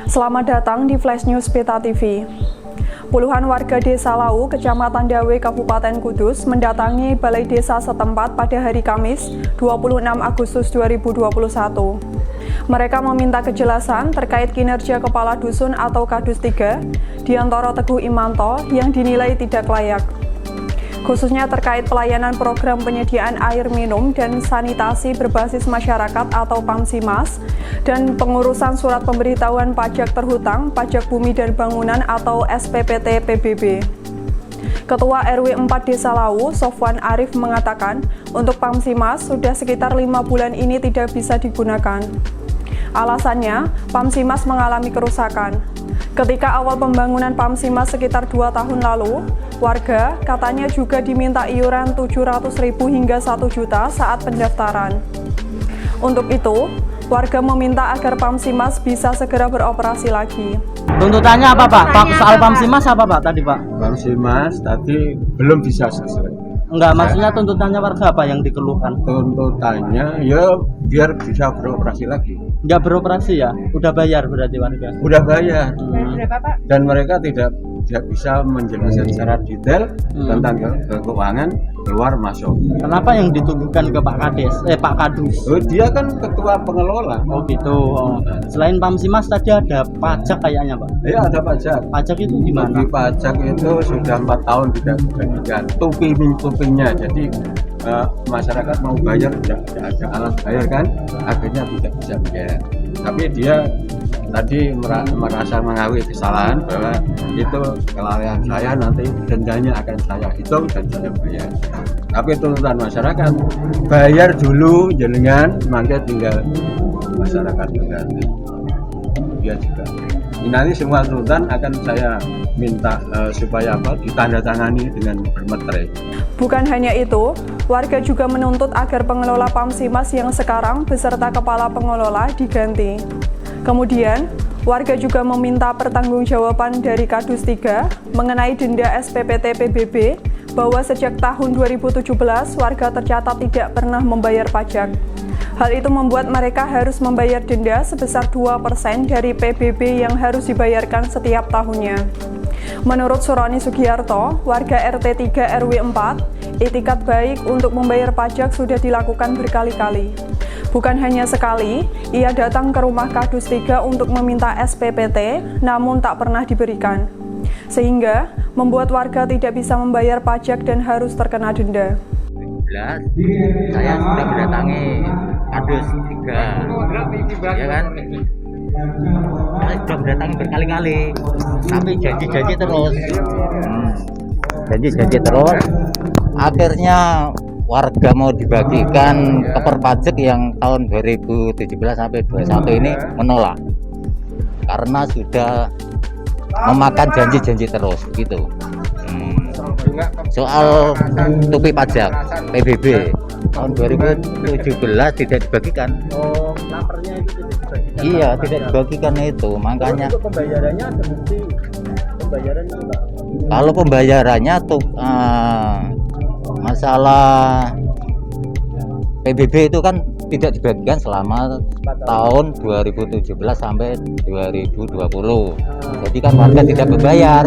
Selamat datang di Flash News Beta TV. Puluhan warga Desa Lau, Kecamatan Dawe, Kabupaten Kudus mendatangi Balai Desa setempat pada hari Kamis, 26 Agustus 2021. Mereka meminta kejelasan terkait kinerja Kepala Dusun atau Kadus 3, Diantoro Teguh Imanto, yang dinilai tidak layak. Khususnya terkait pelayanan program penyediaan air minum dan sanitasi berbasis masyarakat atau PAMSIMAS, dan pengurusan surat pemberitahuan pajak terhutang, pajak bumi dan bangunan atau SPPT PBB. Ketua RW 4 Desa Lau, Sofwan Arif mengatakan, untuk PAMSIMAS sudah sekitar 5 bulan ini tidak bisa digunakan. Alasannya, PAMSIMAS mengalami kerusakan. Ketika awal pembangunan PAMSIMAS sekitar 2 tahun lalu, warga katanya juga diminta iuran 700.000 hingga 1 juta saat pendaftaran. Untuk itu, warga meminta agar PAMSIMAS bisa segera beroperasi lagi. Tuntutannya apa, Pak? Soal PAMSIMAS apa, Pak, tadi, Pak? PAMSIMAS tadi belum bisa selesai. Enggak, maksudnya tuntutannya warga apa yang dikeluhkan? Tuntutannya ya biar bisa beroperasi lagi. Enggak beroperasi ya? Udah bayar berarti warga? Udah bayar. Dan mereka tidak bisa menjelaskan secara detail tentang keuangan keluar masuk. Kenapa yang dituduhkan ke Pak Kades? Pak Kadus? Oh, dia kan ketua pengelola. Oh gitu. Oh. Selain PAMSIMAS tadi ada pajak kayaknya, Pak? Iya, ada pajak. Pajak itu gimana? Bagi pajak itu sudah 4 tahun tidak dibagikan. Tupi-tupinya. Jadi masyarakat mau bayar tidak ada alat bayar kan, akhirnya tidak bisa bayar. Tapi dia tadi merasa mengakui kesalahan bahwa itu kelalaian saya, nanti dendanya akan saya hitung dan saya bayar. Tapi tuntutan masyarakat bayar dulu jenengan, maka tinggal masyarakat mengganti. Dia juga. Nanti semua tuntutan akan saya minta supaya ditandatangani dengan bermeterai. Bukan hanya itu, warga juga menuntut agar pengelola PAMSIMAS yang sekarang beserta kepala pengelola diganti. Kemudian, warga juga meminta pertanggungjawaban dari Kadus 3 mengenai denda SPPT PBB bahwa sejak tahun 2017 warga tercatat tidak pernah membayar pajak. Hal itu membuat mereka harus membayar denda sebesar 2% dari PBB yang harus dibayarkan setiap tahunnya. Menurut Suroni Sugiarto, warga RT 3 RW 4, itikat baik untuk membayar pajak sudah dilakukan berkali-kali. Bukan hanya sekali, ia datang ke rumah Kadus 3 untuk meminta SPPT, namun tak pernah diberikan. Sehingga membuat warga tidak bisa membayar pajak dan harus terkena denda. Saya sudah mendatangi Kadus 3, ya kan? Saya sudah mendatangi berkali-kali, tapi janji-janji terus. Janji-janji terus. Akhirnya warga mau dibagikan koper pajak yang tahun 2017 sampai 2021 ini menolak karena sudah memakan janji-janji terus gitu. Soal tupi pajak PBB tahun 2017 tidak dibagikan. Oh, lapernya itu tidak dibagikan. Iya, tidak dibagikan itu, makanya. Kalau pembayarannya ada bukti pembayarannya, Pak? Kalau pembayarannya tuh masalah PBB itu kan tidak dibagikan selama tahun 2017 sampai 2020. Jadi kan warga tidak membayar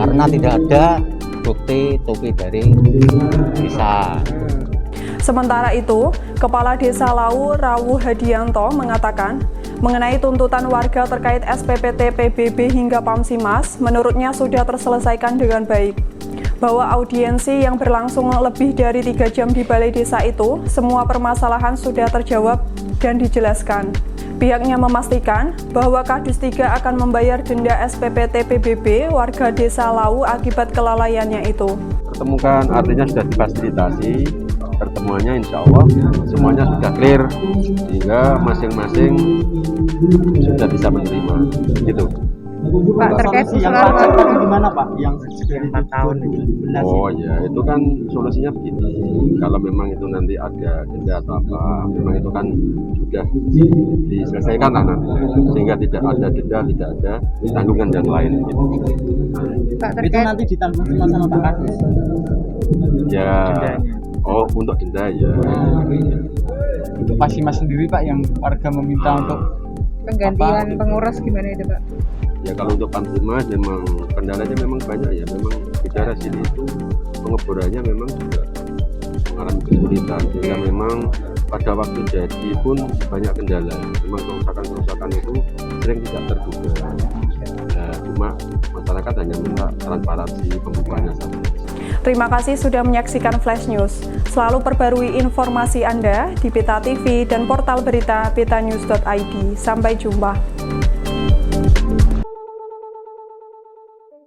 karena tidak ada bukti tupi dari desa. Sementara itu, Kepala Desa Lau, Rawu Hadianto, mengatakan mengenai tuntutan warga terkait SPPT PBB hingga PAMSIMAS, menurutnya sudah terselesaikan dengan baik. Bahwa audiensi yang berlangsung lebih dari 3 jam di Balai Desa itu, semua permasalahan sudah terjawab dan dijelaskan. Pihaknya memastikan bahwa Kadus 3 akan membayar denda SPPT PBB warga Desa Lau akibat kelalaiannya itu. Pertemukan artinya sudah difasilitasi, pertemuannya insya Allah semuanya sudah clear, sehingga masing-masing sudah bisa menerima gitu. Pak, terkait yang pajak tadi gimana, Pak? Yang dari 4 tahun Oh ya, itu kan solusinya begini. Kalau memang itu nanti ada denda atau apa, memang itu kan sudah diselesaikan lah nanti, sehingga tidak ada denda, tidak ada tanggungan dan lain gitu. Pak, itu nanti ditanggung sama Pak Kadus. Ya, oh untuk denda ya. Untuk PAMSIMAS sendiri, Pak, yang warga meminta untuk penggantian penguras gimana itu Pak? Ya kalau untuk Pantumas memang kendalanya memang banyak ya, memang di daerah sini itu pengeborannya memang juga mengalami kesulitan, sehingga memang pada waktu jadi pun banyak kendala. Memang kerusakan itu sering tidak terduga. Nah, cuma masyarakat hanya minta transparansi pembukuannya saja. Terima kasih sudah menyaksikan Flash News. Selalu perbarui informasi Anda di Peta TV dan portal berita petanews.id. Sampai jumpa.